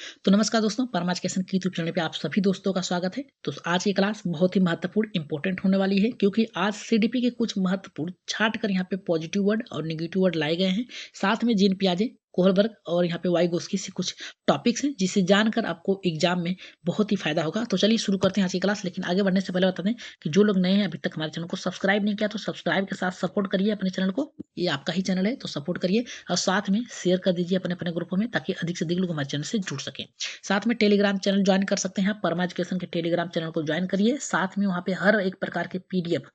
तो नमस्कार दोस्तों, परमा एजुकेशन के यूट्यूब चैनल पे आप सभी दोस्तों का स्वागत है। तो आज की क्लास बहुत ही महत्वपूर्ण इंपॉर्टेंट होने वाली है, क्योंकि आज सीडीपी के कुछ महत्वपूर्ण छाट कर यहाँ पे पॉजिटिव वर्ड और नेगेटिव वर्ड लाए गए हैं। साथ में जीन पियाजे, कोहलबर्ग और यहाँ पे वाइगोस्की से कुछ टॉपिक्स हैं, जिसे जानकर आपको एग्जाम में बहुत ही फायदा होगा। तो चलिए शुरू करते हैं आज की क्लास। लेकिन आगे बढ़ने से पहले बता दें कि जो लोग नए हैं, अभी तक हमारे चैनल को सब्सक्राइब नहीं किया, तो सब्सक्राइब के साथ सपोर्ट करिए अपने चैनल को। ये आपका ही चैनल है, तो सपोर्ट करिए और साथ में शेयर कर दीजिए अपने अपने ग्रुपों में, ताकि अधिक से अधिक लोग हमारे चैनल से जुड़ सकें। साथ में टेलीग्राम चैनल ज्वाइन कर सकते हैं। परमा एजुकेशन के टेलीग्राम चैनल को ज्वाइन करिए। साथ में वहाँ पे हर एक प्रकार के पीडीएफ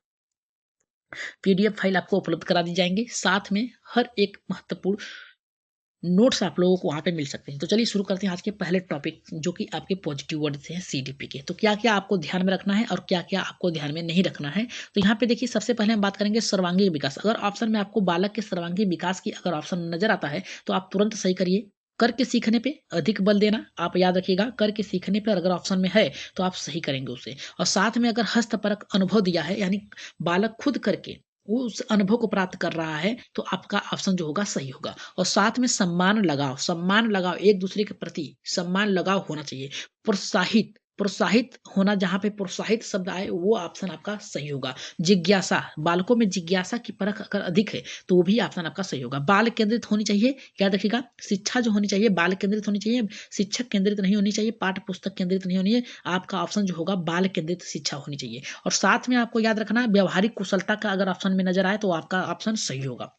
फाइल आपको उपलब्ध करा दी जाएंगे। साथ में हर एक महत्वपूर्ण नोट्स आप लोगों को वहाँ पे मिल सकते हैं। तो चलिए शुरू करते हैं आज के पहले टॉपिक, जो कि आपके पॉजिटिव वर्ड से हैं सीडीपी के। तो क्या क्या आपको ध्यान में रखना है और क्या क्या आपको ध्यान में नहीं रखना है। तो यहाँ पे देखिए, सबसे पहले हम बात करेंगे सर्वांगीण विकास। अगर ऑप्शन में आपको बालक के सर्वांगीण विकास की अगर ऑप्शन नजर आता है, तो आप तुरंत सही करिए। करके सीखने पे अधिक बल देना, आप याद रखिएगा, करके सीखने पर अगर ऑप्शन में है तो आप सही करेंगे उसे। और साथ में अगर हस्तपरक अनुभव दिया है, यानी बालक खुद करके वो उस अनुभव को प्राप्त कर रहा है, तो आपका ऑप्शन जो होगा सही होगा। और साथ में सम्मान लगाओ, एक दूसरे के प्रति सम्मान लगाव होना चाहिए। प्रोत्साहित प्रोत्साहित होना, जहां पे प्रोत्साहित शब्द आए वो ऑप्शन आपका सही होगा। जिज्ञासा, बालकों में जिज्ञासा की परख अगर अधिक है तो वो भी ऑप्शन आपका सही होगा। बाल केंद्रित होनी चाहिए, याद रखिएगा, शिक्षा जो होनी चाहिए बाल केंद्रित होनी चाहिए, शिक्षक केंद्रित नहीं होनी चाहिए, पाठ्य पुस्तक केंद्रित नहीं होनी है। आपका ऑप्शन जो होगा बाल केंद्रित शिक्षा होनी चाहिए। और साथ में आपको याद रखना, व्यवहारिक कुशलता का अगर ऑप्शन में नजर आए तो आपका ऑप्शन सही होगा।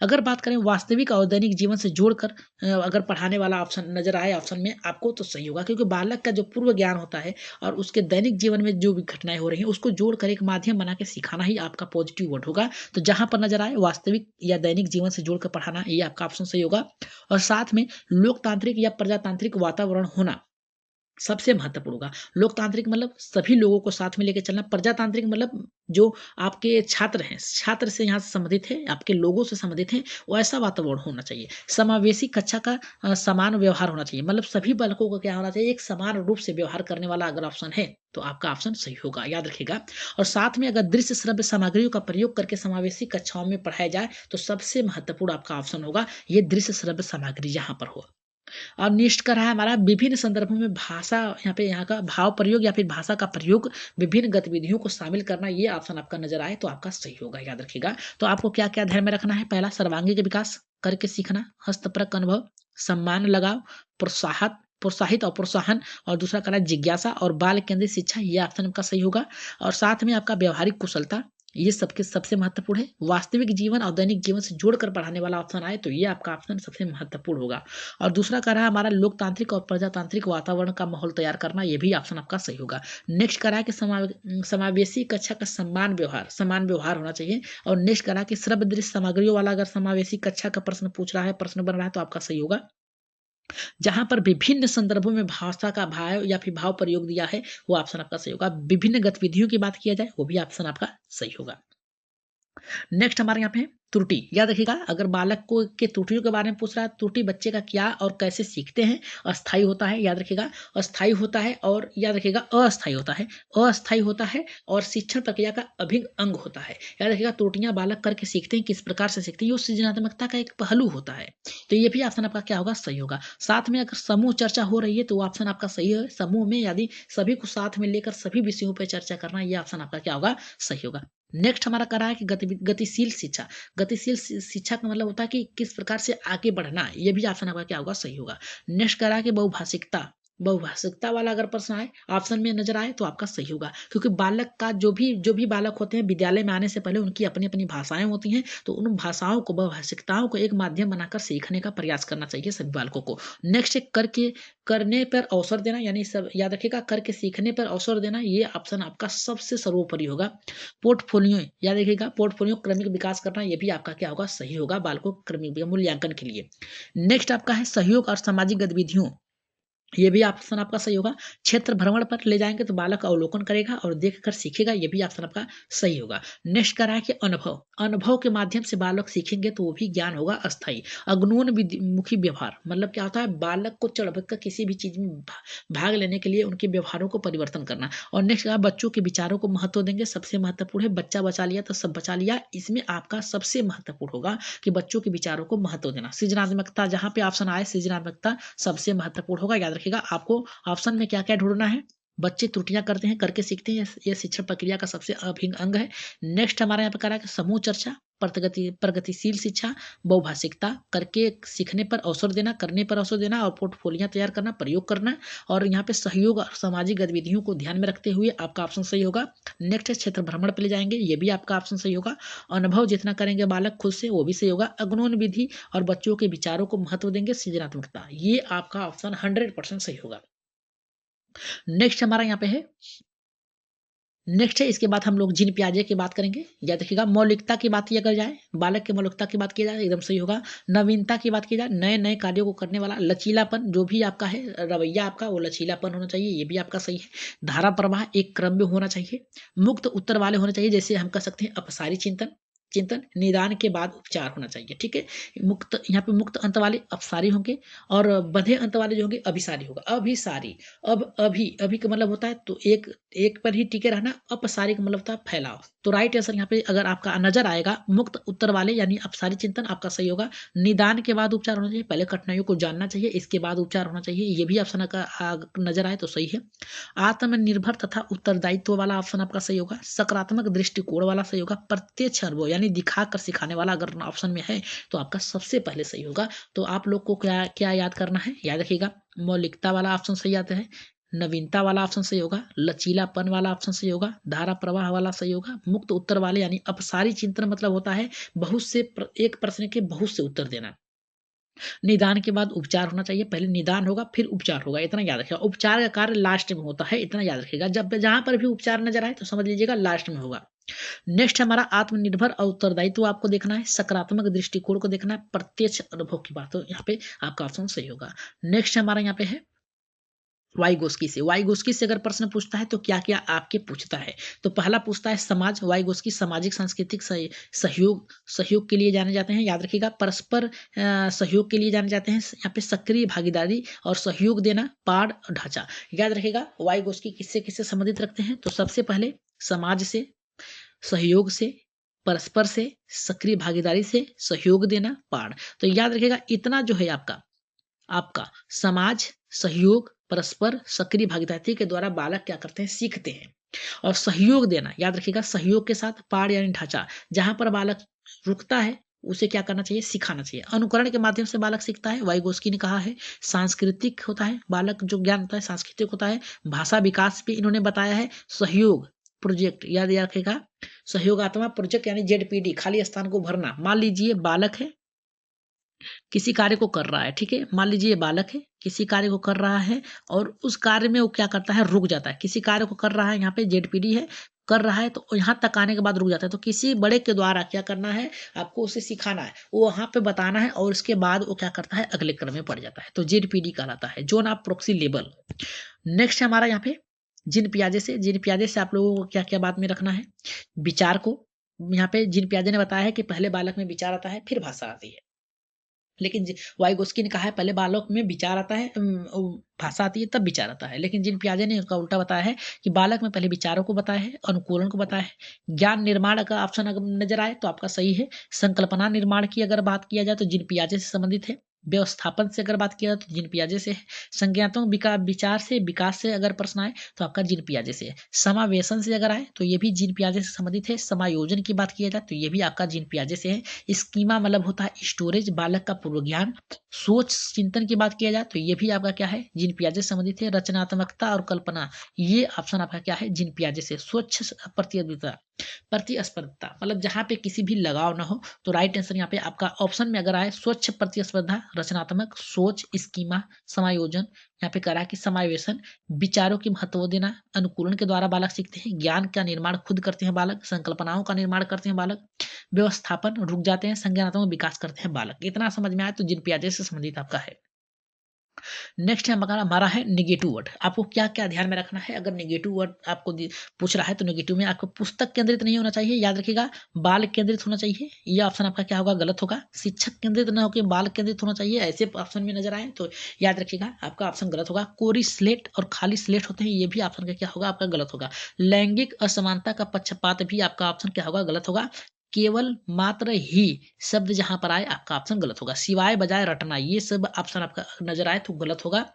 अगर बात करें वास्तविक और दैनिक जीवन से जोड़कर अगर पढ़ाने वाला ऑप्शन नजर आए ऑप्शन में आपको, तो सही होगा, क्योंकि बालक का जो पूर्व ज्ञान होता है और उसके दैनिक जीवन में जो भी घटनाएं हो रही हैं उसको जोड़कर एक माध्यम बना के सिखाना ही आपका पॉजिटिव वर्ड होगा। तो जहां पर नजर आए वास्तविक या दैनिक जीवन से जोड़कर पढ़ाना, ये आपका ऑप्शन सही होगा। और साथ में लोकतांत्रिक या प्रजातांत्रिक वातावरण होना सबसे महत्वपूर्ण होगा। लोकतांत्रिक मतलब सभी लोगों को साथ में लेके चलना। प्रजातांत्रिक मतलब जो आपके छात्र हैं, छात्र से यहाँ से संबंधित है, आपके लोगों से संबंधित है, वैसा वातावरण होना चाहिए। समावेशी कक्षा का समान व्यवहार होना चाहिए, मतलब सभी बालकों को क्या होना चाहिए, एक समान रूप से व्यवहार करने वाला अगर ऑप्शन है तो आपका ऑप्शन सही होगा, याद रखिएगा। और साथ में अगर दृश्य श्रव्य सामग्रियों का प्रयोग करके समावेशी कक्षाओं में पढ़ाया जाए तो सबसे महत्वपूर्ण आपका ऑप्शन होगा ये दृश्य श्रव्य सामग्री यहाँ पर हो। और नेक्स्ट का रहा है हमारा विभिन्न संदर्भों में भाषा, यहाँ का भाव प्रयोग या फिर भाषा का प्रयोग, विभिन्न गतिविधियों को शामिल करना, ये ऑप्शन आपका नजर आए तो आपका सही होगा, याद रखिएगा। तो आपको क्या क्या ध्यान में रखना है, पहला सर्वांगीण विकास, करके सीखना, हस्तपरक अनुभव, सम्मान लगाव, प्रोत्साहित और प्रोत्साहन, और दूसरा करा जिज्ञासा और बाल केंद्रित शिक्षा, ये ऑप्शन आपका सही होगा। और साथ में आपका व्यवहारिक कुशलता, ये सबके सबसे महत्वपूर्ण है। वास्तविक जीवन और दैनिक जीवन से जोड़कर पढ़ाने वाला ऑप्शन आए तो ये आपका ऑप्शन सबसे महत्वपूर्ण होगा। और दूसरा कह रहा है हमारा लोकतांत्रिक और प्रजातांत्रिक वातावरण का माहौल तैयार करना, ये भी ऑप्शन आपका सही होगा। नेक्स्ट कह रहा है कि समावेशी कक्षा का समान व्यवहार होना चाहिए। और नेक्स्ट कह रहा है कि श्रव्य दृश्य सामग्रियों वाला अगर समावेशी कक्षा का प्रश्न पूछ रहा है, प्रश्न बन रहा है, तो आपका सही होगा। जहां पर विभिन्न संदर्भों में भाषा का भाव या फिर भाव प्रयोग दिया है, वो ऑप्शन आपका सही होगा। विभिन्न गतिविधियों की बात किया जाए, वो भी ऑप्शन आपका सही होगा। नेक्स्ट हमारे यहाँ पे है त्रुटि, याद रखिएगा, अगर बालक को के त्रुटियों के बारे में पूछ रहा है, त्रुटि बच्चे का क्या और कैसे सीखते हैं। अस्थाई होता है, याद रखिएगा, अस्थाई होता है, और याद रखिएगा अस्थाई होता है और शिक्षण प्रक्रिया का अभिन्न अंग होता है। याद रखिएगा, त्रुटियां बालक करके सीखते हैं, किस प्रकार से सीखते हैं, ये सृजनात्मकता का एक पहलू होता है। तो ये भी ऑप्शन आपका क्या होगा, सही होगा। साथ में अगर समूह चर्चा हो रही है तो ऑप्शन आपका सही है। समूह में यदि सभी को साथ में लेकर सभी विषयों पर चर्चा करना, ये ऑप्शन आपका क्या होगा, सही होगा। नेक्स्ट हमारा कह रहा है कि गतिशील शिक्षा, गतिशील शिक्षा का मतलब होता है कि किस प्रकार से आगे बढ़ना, ये भी ऑप्शन आपका क्या होगा, सही होगा। नेक्स्ट कह रहा है कि बहुभाषिकता वाला अगर प्रश्न आए ऑप्शन में नजर आए तो आपका सही होगा, क्योंकि बालक का जो भी बालक होते हैं विद्यालय में आने से पहले उनकी अपनी अपनी भाषाएं होती हैं, तो उन भाषाओं को, बहुभाषिकताओं को एक माध्यम बनाकर सीखने का प्रयास करना चाहिए सभी बालकों को। नेक्स्ट करने पर अवसर देना, यानी सब याद रखिएगा, करके सीखने पर अवसर देना, ये ऑप्शन आपका सबसे सर्वोपरि होगा। पोर्टफोलियो, याद रखिएगा, पोर्टफोलियो क्रमिक विकास करना, ये भी आपका क्या होगा, सही होगा, बालकों क्रमिक मूल्यांकन के लिए। नेक्स्ट आपका है सहयोग और सामाजिक गतिविधियों, ये भी ऑप्शन आपका सही होगा। क्षेत्र भ्रमण पर ले जाएंगे तो बालक अवलोकन करेगा और देखकर सीखेगा, ये भी ऑप्शन आपका सही होगा। नेक्स्ट कह रहा है कि अनुभव के माध्यम से बालक सीखेंगे तो वो भी ज्ञान होगा अस्थायी। मुखी व्यवहार मतलब क्या होता है, बालक को चढ़ बढ़कर किसी भी चीज में भाग लेने के लिए उनके व्यवहारों को परिवर्तन करना। और नेक्स्ट कहा बच्चों के विचारों को महत्व देंगे, सबसे महत्वपूर्ण है। बच्चा बचा लिया तो सब बचा लिया, इसमें आपका सबसे महत्वपूर्ण होगा कि बच्चों के विचारों को महत्व देना। सृजनात्मकता, जहां पे ऑप्शन आए सृजनात्मकता सबसे महत्वपूर्ण होगा, याद रखिएगा आपको ऑप्शन में क्या-क्या ढूँढना है। बच्चे त्रुटियाँ करते हैं, करके सीखते हैं, ये शिक्षण प्रक्रिया का सबसे अभिन्न अंग है। नेक्स्ट हमारा यहाँ पे कह रहा है कि समूह चर्चा, प्रगतिशील शिक्षा, बहुभाषिकता, करके सीखने पर अवसर देना, करने पर अवसर देना और पोर्टफोलियो तैयार करना, प्रयोग करना और यहाँ पे सहयोग और सामाजिक गतिविधियों को ध्यान में रखते हुए आपका ऑप्शन सही होगा। नेक्स्ट है क्षेत्र भ्रमण पे ले जाएँगे, ये भी आपका ऑप्शन सही होगा। अनुभव जितना करेंगे बालक खुद से वो भी सही होगा। अग्नोन विधि और बच्चों के विचारों को महत्व देंगे, सृजनात्मकता, ये आपका ऑप्शन 100% सही होगा। नेक्स्ट हमारा यहाँ पे है, नेक्स्ट है इसके बाद हम लोग जिन पियाजे की बात करेंगे। याद रखिएगा मौलिकता की बात किया अगर जाए, बालक की मौलिकता की बात की जाए एकदम सही होगा। नवीनता की बात की जाए, नए नए कार्यों को करने वाला, लचीलापन जो भी आपका है रवैया आपका वो लचीलापन होना चाहिए, ये भी आपका सही है। धारा प्रवाह एक क्रम में होना चाहिए। मुक्त उत्तर वाले होने चाहिए, जैसे हम कह सकते हैं अपसारी चिंतन, निदान के बाद उपचार होना चाहिए, ठीक है। मुक्त यहाँ पे मुक्त अंत वाले अपसारी होंगे और बधे अंत वाले जो होंगे अभिसारी होगा। अभिसारी, अब अभी अभी का मतलब होता है तो एक एक पर ही टिके रहना, अपसारी का मतलब होता है फैलाव। तो राइट आंसर यहाँ पे अगर आपका नजर आएगा मुक्त उत्तर वाले यानी अपसारी चिंतन आपका सही होगा। निदान के बाद उपचार होना चाहिए, पहले कठिनाइयों को जानना चाहिए, इसके बाद उपचार होना चाहिए, ये भी ऑप्शन का नजर आए तो सही है। आत्मनिर्भर तथा उत्तरदायित्व वाला ऑप्शन आपका सही होगा। सकारात्मक दृष्टिकोण वाला सही होगा। प्रत्यक्ष अनुभव यानी दिखा कर सिखाने वाला अगर ऑप्शन में है तो आपका सबसे पहले सही होगा। तो आप लोग को क्या क्या याद करना है, याद रखिएगा मौलिकता वाला ऑप्शन सही आता है, नवीनता वाला ऑप्शन सही होगा, लचीलापन वाला ऑप्शन सही होगा, धारा प्रवाह वाला सही होगा, मुक्त उत्तर वाले यानी अपसारी चिंतन मतलब होता है बहुत से एक प्रश्न के बहुत से उत्तर देना। निदान के बाद उपचार होना चाहिए, पहले निदान होगा फिर उपचार होगा, इतना याद रखिएगा। उपचार का कार्य लास्ट में होता है, इतना याद रखिएगा। जब जहां पर भी उपचार नजर आए तो समझ लीजिएगा लास्ट में होगा। नेक्स्ट हमारा आत्मनिर्भर और उत्तरदायित्व आपको देखना है, सकारात्मक दृष्टिकोण को देखना है, प्रत्यक्ष अनुभव की बात हो, यहाँ पे आपका ऑप्शन सही होगा। नेक्स्ट हमारा यहाँ पे है वाइगोस्की से। वाइगोस्की से अगर प्रश्न पूछता है तो क्या क्या आपके पूछता है, तो पहला पूछता है समाज। वाइगोस्की सामाजिक सांस्कृतिक सहयोग सहयोग के लिए जाने जाते हैं, याद रखिएगा परस्पर सहयोग के लिए जाने जाते हैं। यहाँ पे सक्रिय भागीदारी और सहयोग देना, पाड़ ढांचा, याद रखिएगा वाइगोस्की किससे किससे संबंधित रखते हैं, तो सबसे पहले समाज से, सहयोग से, परस्पर से, सक्रिय भागीदारी से, सहयोग देना, पाड़। तो याद रखिएगा इतना जो है आपका आपका समाज, सहयोग, परस्पर, सक्रिय भागीदारी के द्वारा बालक क्या करते हैं, सीखते हैं। और सहयोग देना, याद रखिएगा सहयोग के साथ पाड़ यानी ढांचा, जहां पर बालक रुकता है उसे क्या करना चाहिए, सिखाना चाहिए। अनुकरण के माध्यम से बालक सीखता है, वाइगोस्की ने कहा है। सांस्कृतिक होता है, बालक जो ज्ञान होता है सांस्कृतिक होता है। भाषा विकास भी इन्होंने बताया है। सहयोग प्रोजेक्ट, याद रखेगा सहयोगात्मक प्रोजेक्ट यानी जेडपीडी, खाली स्थान को भरना। मान लीजिए बालक है किसी कार्य को कर रहा है, ठीक है, मान लीजिए ये बालक है किसी कार्य को कर रहा है और उस कार्य में वो क्या करता है, रुक जाता है। किसी कार्य को कर रहा है, यहाँ पे जेडपीडी है, कर रहा है तो यहाँ तक आने के बाद रुक जाता है। तो किसी बड़े के द्वारा क्या करना है, आपको उसे सिखाना है, वो वहां पे बताना है और उसके बाद वो क्या करता है, अगले क्रम में पड़ जाता है। तो जेडपीडी कहलाता है, zone of proxy label. Next हमारा यहाँ पे जिन पियाजे से। जिन पियाजे से आप लोगों को क्या क्या बात में रखना है, विचार को। यहाँ पे जिन पियाजे ने बताया है कि पहले बालक में विचार आता है फिर भाषा आती है, लेकिन वाइगोस्की ने कहा है पहले बालक में विचार आता है, भाषा आती है तब विचार आता है। लेकिन जिन पियाजे ने उसका उल्टा बताया है कि बालक में पहले विचारों को बताया है, अनुकूलन को बताया है। ज्ञान निर्माण का ऑप्शन अगर नजर आए तो आपका सही है। संकल्पना निर्माण की अगर बात किया जाए तो जिन पियाजे से संबंधित है। व्यवस्थापन से अगर बात किया जाए तो जिन पियाजे से है। संज्ञात्मक विचार से, विकास से अगर प्रश्न आए तो आपका जिन पियाजे से है। समावेशन से अगर आए तो ये भी जिन पियाजे से संबंधित है। समायोजन की बात किया जाए तो ये भी आपका जिन पियाजे से है। स्कीमा मतलब होता है स्टोरेज, बालक का पूर्व ज्ञान। सोच चिंतन की बात किया जाए तो ये भी आपका क्या है, जिन पियाजे से संबंधित है। रचनात्मकता और कल्पना, ये ऑप्शन आपका क्या है, जिन पियाजे से। स्वच्छ प्रतियोगिता, प्रतिस्पर्धा मतलब जहां पे किसी भी लगाव ना हो, तो राइट आंसर यहाँ पे आपका ऑप्शन में अगर आए स्वच्छ प्रतिस्पर्धा, रचनात्मक, सोच, स्कीमा, समायोजन। यहाँ पे करा कि समावेशन, विचारों की महत्व देना, अनुकूलन के द्वारा बालक सीखते हैं। ज्ञान का निर्माण खुद करते हैं बालक, संकल्पनाओं का निर्माण करते हैं बालक। व्यवस्थापन, रुक जाते हैं, संज्ञानात्मक विकास करते हैं बालक। इतना समझ में आया तो जिन पियाजे से संबंधित आपका है। नेक्स्ट हमारा है निगेटिव वर्ड। आपको क्या क्या ध्यान में रखना है, अगर निगेटिव वर्ड आपको पूछ रहा है तो निगेटिव में आपको पुस्तक केंद्रित नहीं होना चाहिए, याद रखिएगा बाल केंद्रित होना चाहिए। ये ऑप्शन आपका क्या होगा, गलत होगा। शिक्षक केंद्रित न होकर बाल केंद्रित होना चाहिए, ऐसे ऑप्शन में नजर आए तो याद रखिएगा आपका ऑप्शन गलत होगा। कोरी स्लेट और खाली स्लेट होते हैं, ये भी ऑप्शन का क्या होगा, आपका गलत होगा। लैंगिक असमानता का पक्षपात भी आपका ऑप्शन क्या होगा, गलत होगा। केवल, मात्र, ही शब्द जहाँ पर आए आपका ऑप्शन गलत होगा। सिवाय, बजाय, रटना ये सब ऑप्शन आपका नजर आए तो गलत होगा।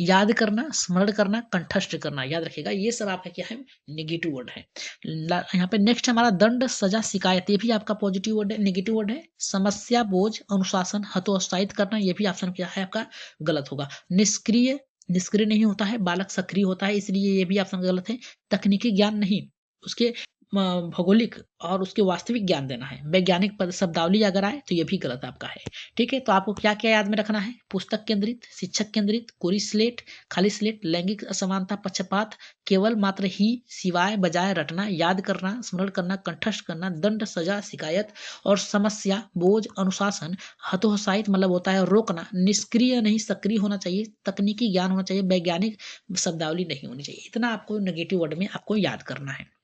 याद करना, स्मरण करना, कंठस्थ करना, याद रखिएगा ये सब आपका क्या है, नेगेटिव वर्ड है। यहाँ पे नेक्स्ट हमारा दंड, सजा, शिकायत, ये भी आपका पॉजिटिव वर्ड है, नेगेटिव वर्ड है। समस्या, बोझ, अनुशासन, हतोत्साहित करना, ये भी ऑप्शन क्या है आपका गलत होगा। निष्क्रिय, निष्क्रिय नहीं होता है, बालक सक्रिय होता है, इसलिए ये भी ऑप्शन गलत है। तकनीकी ज्ञान नहीं, उसके भौगोलिक और उसके वास्तविक ज्ञान देना है। वैज्ञानिक पद शब्दावली अगर आए तो ये भी गलत आपका है। ठीक है, तो आपको क्या क्या याद में रखना है, पुस्तक केंद्रित, शिक्षक केंद्रित, कोरी स्लेट, खाली स्लेट, लैंगिक असमानता, पक्षपात, केवल, मात्र, ही, सिवाय, बजाय, रटना, याद करना, स्मरण करना, कंठस्थ करना, दंड, सजा, शिकायत और समस्या, बोझ, अनुशासन, हतोत्साहित मतलब होता है रोकना, निष्क्रिय नहीं सक्रिय होना चाहिए, तकनीकी ज्ञान होना चाहिए, वैज्ञानिक शब्दावली नहीं होनी चाहिए। इतना आपको नेगेटिव वर्ड में आपको याद करना है।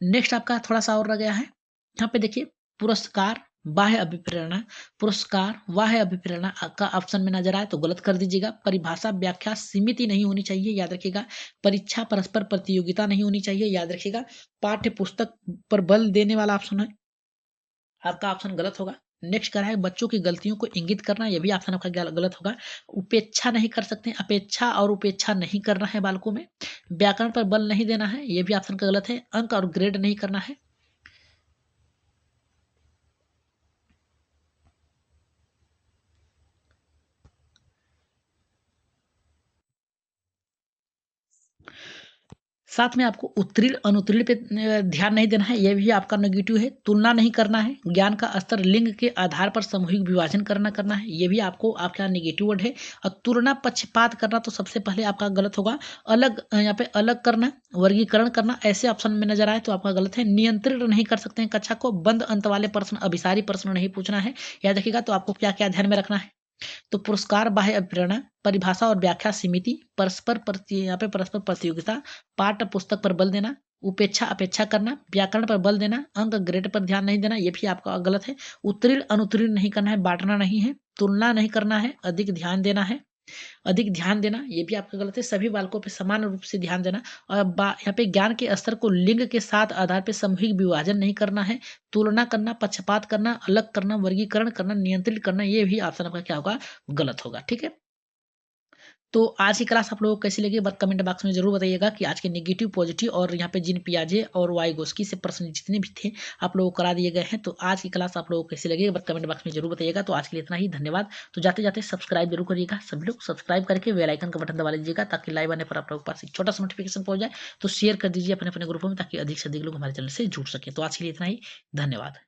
नेक्स्ट आपका थोड़ा सा और रह गया है, यहाँ पे देखिए पुरस्कार, बाह्य अभिप्रेरणा, पुरस्कार, बाह्य अभिप्रेरणा का ऑप्शन में नजर आए तो गलत कर दीजिएगा। परिभाषा, व्याख्या, सीमित ही नहीं होनी चाहिए, याद रखिएगा। परीक्षा, परस्पर प्रतियोगिता नहीं होनी चाहिए, याद रखिएगा। पाठ्य पुस्तक पर बल देने वाला ऑप्शन है आपका ऑप्शन गलत होगा। नेक्स्ट करा है बच्चों की गलतियों को इंगित करना, यह भी ऑप्शन आपका गलत होगा। उपेक्षा नहीं कर सकते, अपेक्षा और उपेक्षा नहीं करना है बालकों में। व्याकरण पर बल नहीं देना है, यह भी ऑप्शन का गलत है। अंक और ग्रेड नहीं करना है। साथ में आपको उत्तीर्ण अनुत्तीर्ण पे ध्यान नहीं देना है, यह भी आपका नेगेटिव है। तुलना नहीं करना है, ज्ञान का स्तर लिंग के आधार पर सामूहिक विभाजन करना है, यह भी आपको आपका नेगेटिव वर्ड है। और तुलना, पक्षपात करना तो सबसे पहले आपका गलत होगा। अलग, यहाँ पे अलग करना, वर्गीकरण करना, ऐसे ऑप्शन में नजर आए तो आपका गलत है। नियंत्रित नहीं कर सकते हैं कक्षा को, बंद अंत वाले प्रश्न, अभिसारी प्रश्न नहीं पूछना है, याद रखिएगा। तो आपको क्या क्या ध्यान में रखना है, तो पुरस्कार, बाह्य अभिप्रेरणा, परिभाषा और व्याख्या सीमिति, यहाँ पे परस्पर प्रतियोगिता, पाठ्य पुस्तक पर बल देना, उपेक्षा अपेक्षा करना, व्याकरण पर बल देना, अंक ग्रेड पर ध्यान नहीं देना, ये भी आपका गलत है। उत्तीर्ण अनुत्तीर्ण नहीं करना है, बांटना नहीं है, तुलना नहीं करना है, अधिक ध्यान देना है, अधिक ध्यान देना, ये भी आपका गलत है। सभी बालकों पे समान रूप से ध्यान देना। और यहाँ पे ज्ञान के स्तर को लिंग के साथ आधार पे सामूहिक विभाजन नहीं करना है। तुलना करना, पक्षपात करना, अलग करना, वर्गीकरण करना, नियंत्रित करना, ये भी ऑप्शन आपका क्या होगा, गलत होगा। ठीक है, तो आज की क्लास आप लोगों को कैसी लगी बस कमेंट बॉक्स में जरूर बताइएगा कि आज के नेगेटिव, पॉजिटिव और यहाँ पे जिन पियाजे और वाइगोस्की से प्रश्न जितने भी थे आप लोगों को करा दिए गए हैं। तो आज की क्लास आप लोगों को कैसी लगी बस कमेंट बॉक्स में जरूर बताइएगा। तो आज के लिए इतना ही, धन्यवाद। तो जाते जाते सब्सक्राइब जरूर करिएगा, सभी लोग सब्सक्राइब करके बेल आइकन का बटन दबा लीजिएगा ताकि लाइव आने पर आप लोगों के पास एक छोटा सा नोटिफिकेशन पहुंच जाए। तो शेयर कर दीजिए अपने अपने ग्रुपों में ताकि अधिक से अधिक लोग हमारे चैनल से जुड़ सके। तो आज के लिए इतना ही, धन्यवाद।